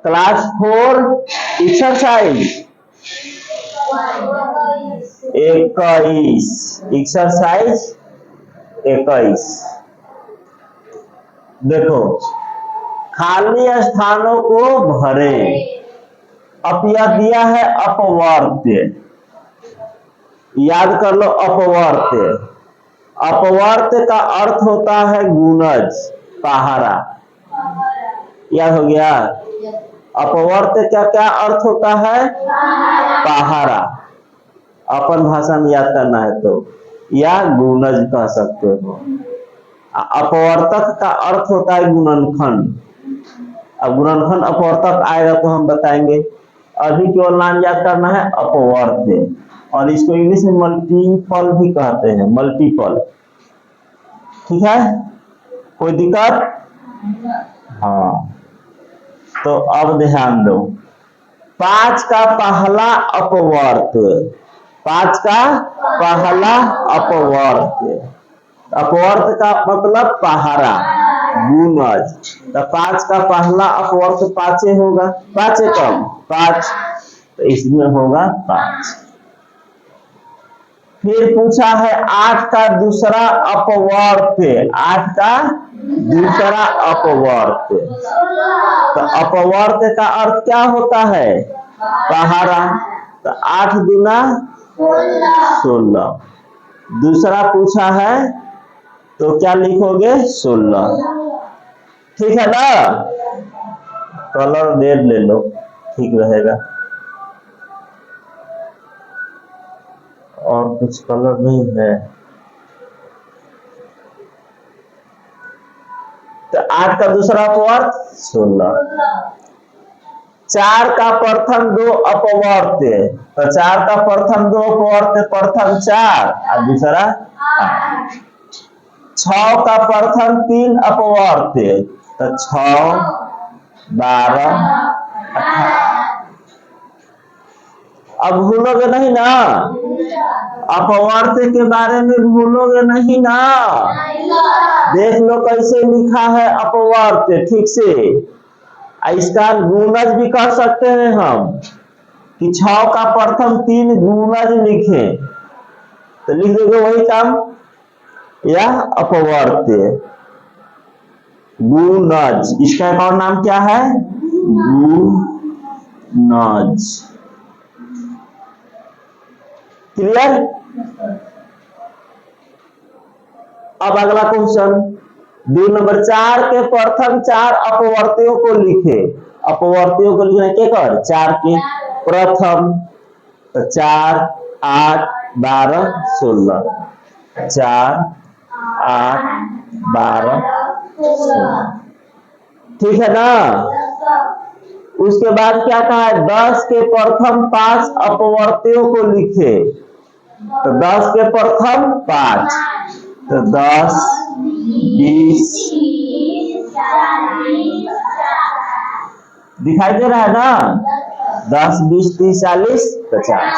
Class 4 exercise 21, exercise 21। देखो, खाली स्थानों को भरे। अब यह दिया है अपवर्त्य, याद कर लो अपवर्त्य। अपवर्त्य का अर्थ होता है गुणज, पहाड़ा। याद हो गया? अपवर्त्य का क्या अर्थ होता है? पहाड़ा। अपन भाषा में याद करना है तो, या गुणज कह सकते हो। अपवर्तक का अर्थ होता है गुणनखंड। अब गुणनखंड अपवर्तक आएगा तो हम बताएंगे। अभी केवल नाम याद करना है अपवर्त्य, और इसको इंग्लिश में मल्टीपल भी कहते हैं, मल्टीपल। ठीक है, कोई दिक्कत? हाँ, तो अब ध्यान दो। 5 का पहला अपवर्त्य, 5 का पहला अपवर्त्य। अपवर्त्य का मतलब पहाड़ा, गुणज। तो 5 का पहला अपवर्त्य 5 होगा। 5 कम 5, तो इसमें होगा 5। फिर पूछा है 8 का दूसरा अपवर्त्य, 8 का दूसरा अपवर्त्य। तो अपवर्त्य का अर्थ क्या होता है? पहाड़ा। तो 8 दूना 16। दूसरा पूछा है तो क्या लिखोगे? 16। ठीक है ना? कलर रेड ले लो, ठीक रहेगा। और कुछ कलर नहीं है तो 8 का दूसरा अपवर्त्य 16। 4 का प्रथम 2 अपवर्त्य, तो 4 का प्रथम 2 अपवर्त्य, प्रथम 4 और दूसरा 8। 6 का प्रथम 3 अपवर्त्य, तो 6, 12, 18। अब भूलोगे नहीं ना? अपवर्त्य के बारे में भूलोगे नहीं ना? देख लो कैसे लिखा है अपवर्त्य, ठीक से। इसका गुणज भी कर सकते हैं हम, कि 6 का प्रथम 3 गुणज लिखे, तो लिख दोगे वही काम, या अपवर्त्य गुणज। इसका एक और नाम क्या है? गुणज। क्लियर? अब अगला क्वेश्चन, 2 नंबर 4 के प्रथम 4 अपवर्त्यों को लिखे। अपवर्त्यों को लिखना क्या कर? 4 के प्रथम, तो 4, 8, 12, 16। 4, 8, 12, 16। ठीक है ना? उसके बाद क्या कहा है? 10 के प्रथम 5 अपवर्त्यों को लिखे। तो 10 के प्रथम 5, तो 10, 20, दिखाई दे रहा है ना? 10, 20, 30, 40, 50।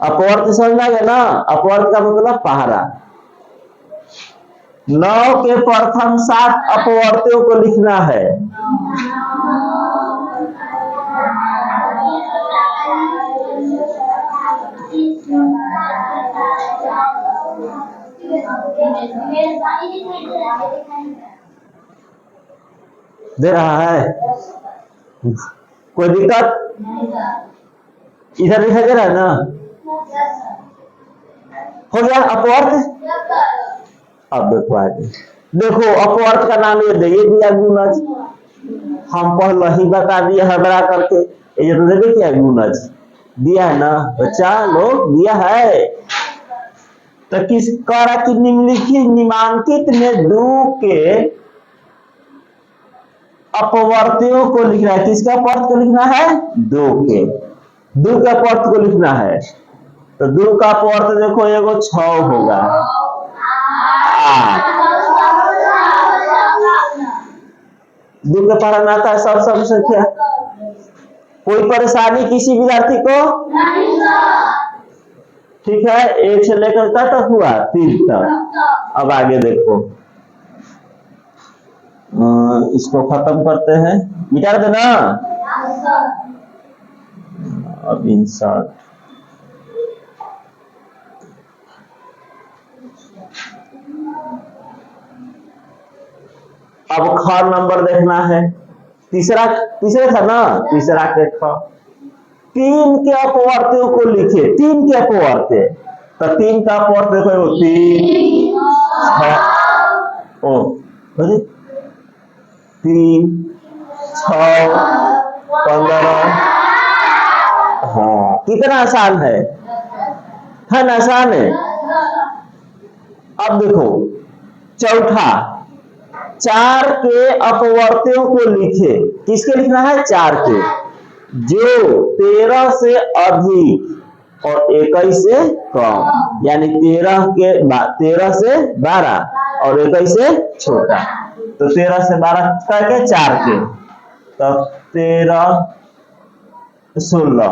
अपवर्त्य समझ आ गया ना? अपवर्त्य का मतलब पहाड़ा। 9 के प्रथम 7 अपवर्त्यों को लिखना है। दे रहा है? कोई दिक्कत? इधर दिखाई दे रहा है ना? हो गया अपवर्त्य। अब देखो आगे, देखो अपवर्त्य का नाम ये दिया गुणज। हम पहले ही बता दिया है बड़ा करके, ये तो देखे क्या गुणज दिया है ना बच्चा लोग, दिया है। तो किस करा कि निम्नलिखित निम्नांकित में 2 के अपवर्त्यों को लिखना है। किसका अपवर्त्य को लिखना है? 2 के। 2 के अपवर्त्य को लिखना है। तो 2 का अपवर्त्य देखो, एगो 6 होगा, 8। 2 के पढ़ा में आता है सब संख्या। कोई परेशानी किसी विद्यार्थी को? ठीक है, 1 से लेकर क्या तक हुआ? 3 तक। अब आगे देखो, इसको खत्म करते हैं, मिटा देना। अब इंसर्ट, अब ख नंबर देखना है, तीसरे था ना, तीसरा के ख, तीन के अपवर्त्यों को लिखे, तीन के अपवर्त्य, तो तीन का अपवर्त्य देखो, तीन छह, ओ तीन 6 15, हाँ कितना आसान है ना, आसान है। अब देखो चौथा, 4 के अपवर्त्यों को लिखे, किसके लिखना है, 4 के, जो 13 से अधिक और 21 से कम, यानी 13 से 12 और 21 से छोटा, तो 13 से 12 करके 4 के, तो 13 16,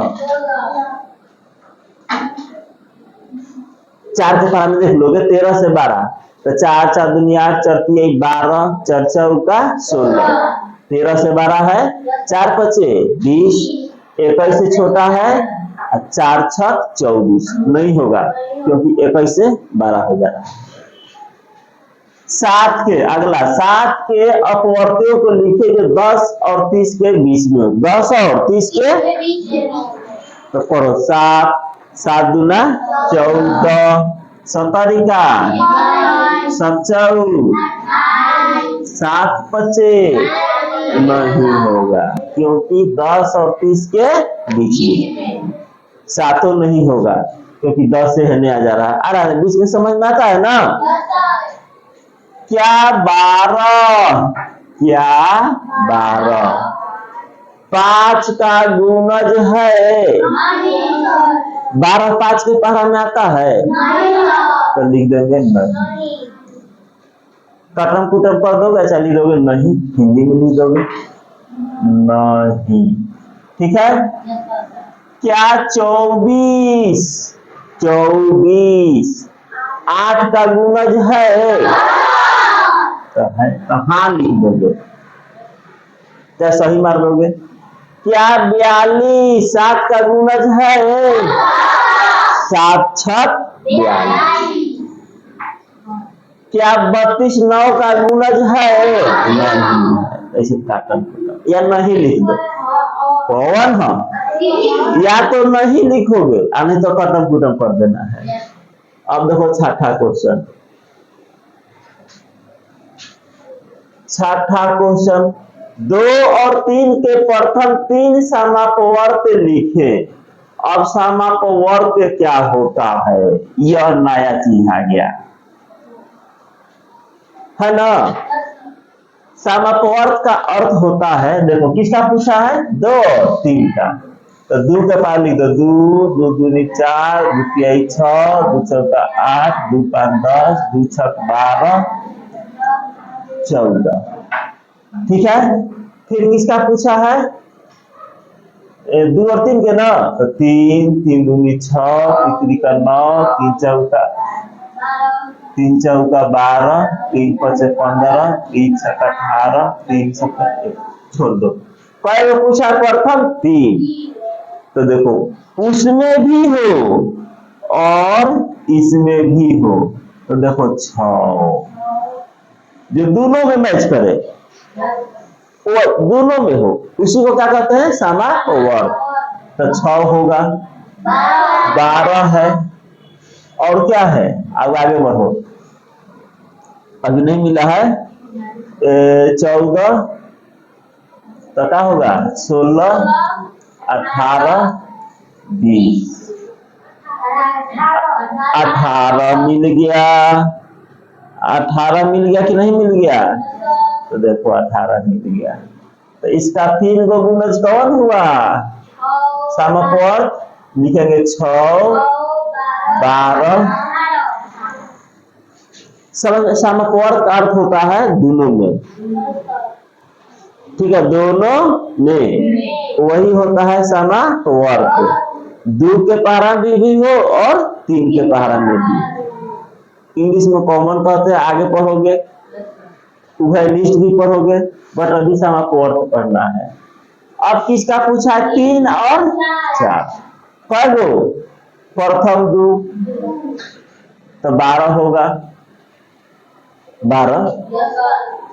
4 के पारा में देख लोगे 13 से 12, तो 4 4 दुनिया 4 3 12, 4 चौका 16, 13 से 12 है, 4 पचे 20, 21 से छोटा है, 4 छक 24, नहीं होगा क्योंकि 21 से 12 हो जाएगा। 7 के, अगला 7 के अपवर्त्यों को लिखे जो 10 और 30 के बीच में, 10 और 30 के, तो करो 7 7 दूना 14, 17 का 27, 7 पचे नहीं होगा क्योंकि 10 और 30 के बीच में, 7 नहीं होगा क्योंकि 10 से हने आ जा रहा है, आ रहा है बीच में, समझ में आता है ना। क्या 12, क्या 12 5 का गुणज है, 12 5 के पारा में आता है, तो लिख देंगे नहीं, कटम कुटम कर दोगे, अच्छा लिख दोगे नहीं, हिंदी में लिख दोगे नहीं, ठीक है। क्या 24 8 का गुणज है, तो है, तो हाँ लिख दोगे, क्या सही मार दोगे। क्या 42 7 का गुणज है, 7 छक 42। क्या 32 9 का गुणज है, नहीं, ऐसे काटन या नहीं लिख दो, कौन है, या तो नहीं लिखोगे नहीं तो कटम कुटम कर देना है। अब देखो छठा क्वेश्चन, छठा क्वेश्चन, 2 और 3 के प्रथम 3 समापवर्त्य लिखे। अब समापवर्त्य क्या होता है, यह नया चीज आ गया है ना। समापवर्त्य का अर्थ होता है, देखो किसका पूछा है, 2 और 3 का, तो 2 के पास लिख दो 2 2 दूनी 4, 2 तिहाई 6, 2 चौका 8, 2 5 10, 2 छक 12 14, ठीक है। फिर किसका पूछा है, 2 और 3 के ना, तो 3 3 दूनी 6, 3 का 9, 3 चौका 12, 3 पचे 15, 3 छक 18, 3 छक छोड़ दो। कई पूछा प्रथम 3, तो देखो उसमें भी हो और इसमें भी हो, तो देखो 6 जो दोनों में मैच करे, वो दोनों में हो, उसी को क्या कहते हैं, समापवर्त्य, तो 6 होगा, 12 है, और क्या है, अब आगे बढ़ो, अभी नहीं मिला है, 14, तो क्या होगा 16 18 20, 18 मिल गया, 18 मिल गया कि नहीं मिल गया, तो देखो 18 मिल गया, तो इसका 3 को गुणज कौन हुआ, समापवर्त्य लिखेंगे 6 12, समापवर्त्य का अर्थ होता है दोनों में, ठीक है, दोनों में, वही होता है समापवर्त्य, 2 के पारा में भी हो और 3 के पारा में भी, इंग्लिश में कॉमन कहते हैं, आगे पढ़ोगे। वह लिस्ट भी पढ़ोगे, बट अभी से आपको अर्थ पढ़ना है। अब किसका पूछा है? 3 और 4। कौन गो? प्रथम 2 तो 12 होगा। 12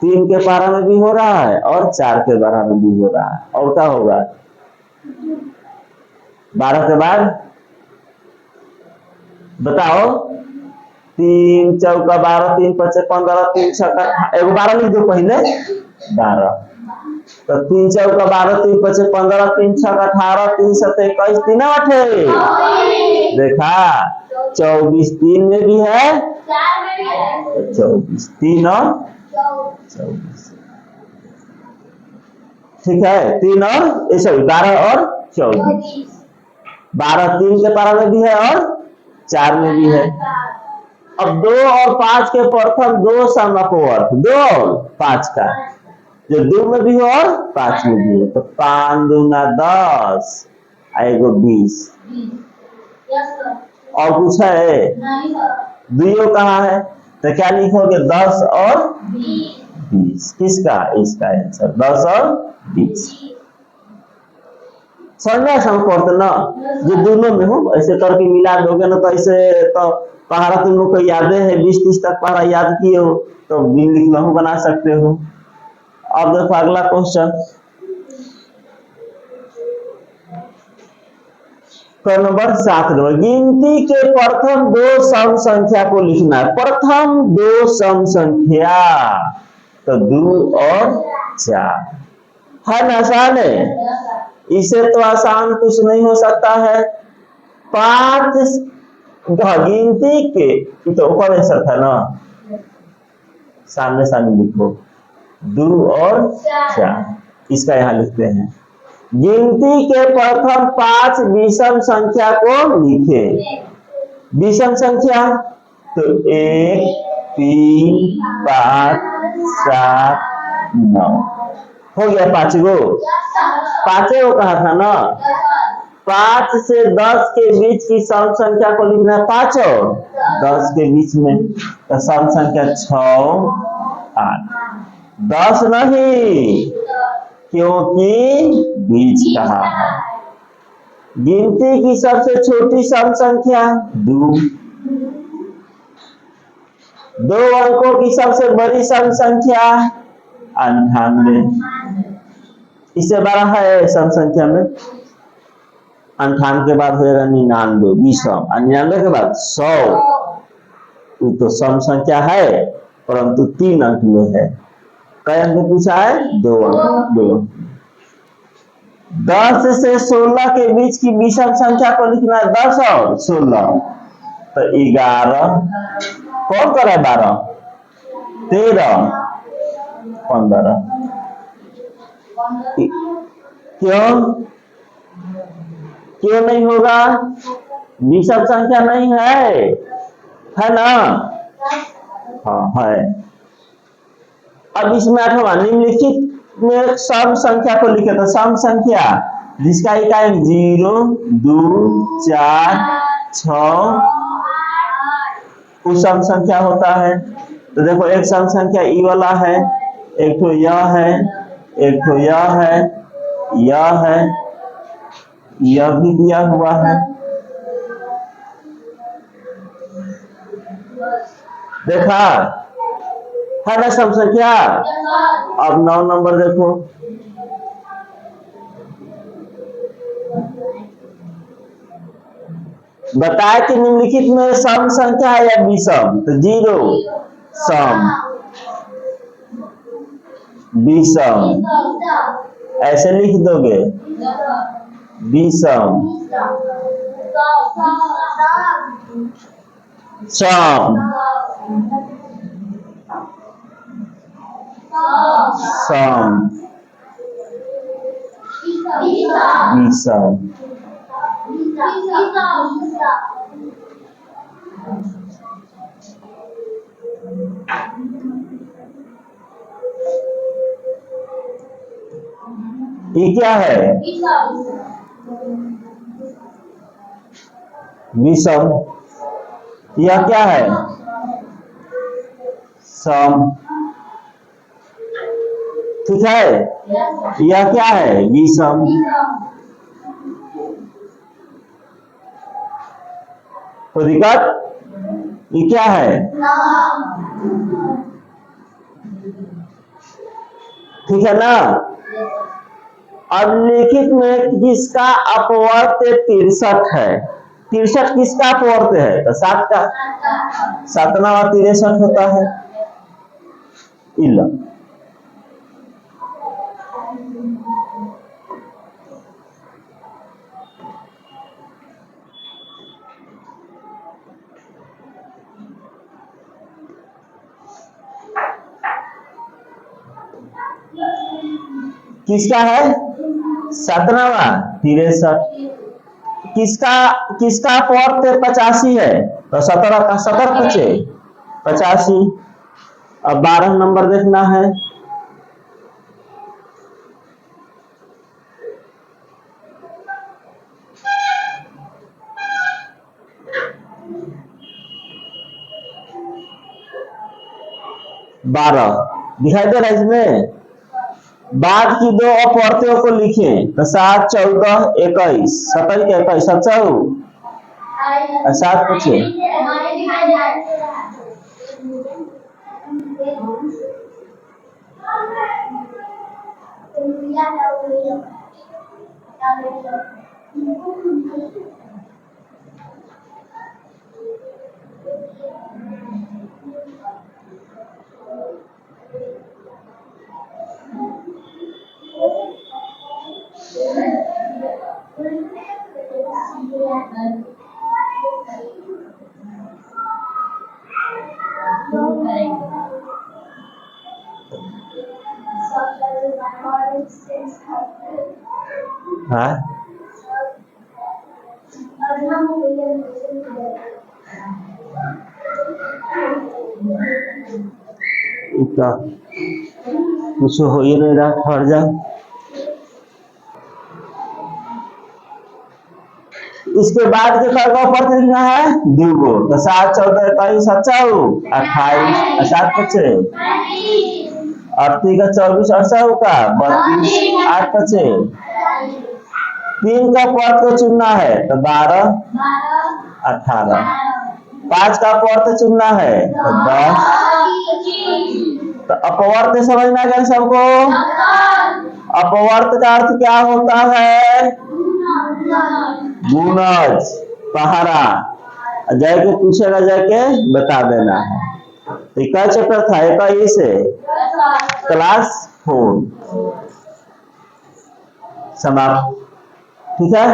3 के पारा में भी हो रहा है और 4 के पारा में भी हो रहा है। और क्या होगा? 12 के बाद बताओ। 3 चौका 12, 3 पचे 15, 3 छक्का, एगो 12 लिख दो पहले। 12 तो 3 चौका 12, 3 पचे 15, 3 छक्का 18, 3 सत्ते 21, 3 8 देखा। 24 3 में भी है, 24 3 और 24। ठीक है, 3 और 12 और 24। 12 3 के पारा में भी है और 4 में भी है। अब 2 और 5 के प्रथम 2 समअपवर्त, 2 और 5 का जो 2 में भी हो और 5 में भी हो, तो 5 दूना 10 आएगो 20। और कुछ है? दुइयों कहाँ है? तो क्या लिखोगे? 10 और 20। किसका? इसका आंसर 10 और 20। समझा संपर्क ना, जो दोनों में हो ऐसे करके मिला दोगे ना, तो ऐसे तो पहाड़ा तुम लोग को यादें है, 20-30 तक पहाड़ा याद किए हो तो बिन लिखना हो बना सकते हो। अब देखो अगला क्वेश्चन, नंबर 7। गिनती के प्रथम 2 सम संख्या को लिखना है। प्रथम 2 सम संख्या तो 2 और 4 है ना? आसान है, इसे तो आसान कुछ नहीं हो सकता है। 5 गिनती के तो ऊपर आंसर था ना, सामने सामने लिखो 2 और 4, इसका यहाँ लिखते हैं। गिनती के प्रथम 5 विषम संख्या को लिखे। विषम संख्या तो 1 3 5 7 9 हो गया। 5 गो, 5 गो कहा था ना। 5 से 10 के बीच की सम संख्या को लिखना है। 5 और 10 के बीच में तो सम संख्या 6 8। 10 नहीं, क्योंकि बीच कहा है। गिनती की सबसे छोटी सम संख्या 2। 2 अंकों की सबसे बड़ी सम संख्या 98। इससे बड़ा है सम संख्या में 98 के बाद होगा 99 विषम, 99 के बाद 100। तो सम संख्या है परंतु 3 अंक में है। कई अंक पूछा है? 2 अंक। 2 10 से 16 के बीच की विषम संख्या को लिखना है। 10 और 16 तो 11। कौन कर रहा है? 12 13 15। क्यों नहीं होगा? विषम संख्या नहीं है ना? हाँ है। अब इसमें 8वां निम्नलिखित में सम संख्या को लिखे तो सम संख्या जिसका इकाई 0 2 4 6 उस सम संख्या होता है। तो देखो एक सम संख्या ई वाला है, एक तो यह है, एक तो यह है, यह है, यह भी दिया हुआ है। देखा है ना सम संख्या। अब 9 नंबर देखो, बताए कि निम्नलिखित में सम संख्या है या विषम? तो 0 सम, विषम ऐसे लिख दोगे। विषम, सम, सम, विषम। ये क्या है? विषम। यह क्या है? सम। ठीक है, यह क्या है? विषम। तो दिक्कत ये क्या है? ठीक है ना। अब लिखित में जिसका अपवर्त 63 है, 63 किसका अपवर्त है? तो 7 का, 7वां 63 होता है। इला किसका है? 7वां 63। किसका अपवर्त 85 है? तो 17 का 70 बचे 85। अब 12 नंबर देखना है। दिखाई दे रहा है इसमें? बाद की दो अपवर्तियों को लिखें तो 7 14 21 17 के 21 77 7 पूछे। हाँ कुछ हो ही नहीं रहा, ठहर जा। इसके बाद के पर लिखना है दूगो तो 7 14 21 28 7 बचे 38 का 24 28 का 32 8 बचे। 3 का पर्त को चुनना है तो 12 18। 5 का पर्त चुनना है तो 10। तो अपवर्त समझना क्या सबको? अपवर्त का अर्थ क्या होता है? गुणज, पहाड़ा। जाके पूछेगा, जाके बता देना है। तो क्या चैप्टर था? एक ही से क्लास 4 समाप्त। ठीक है।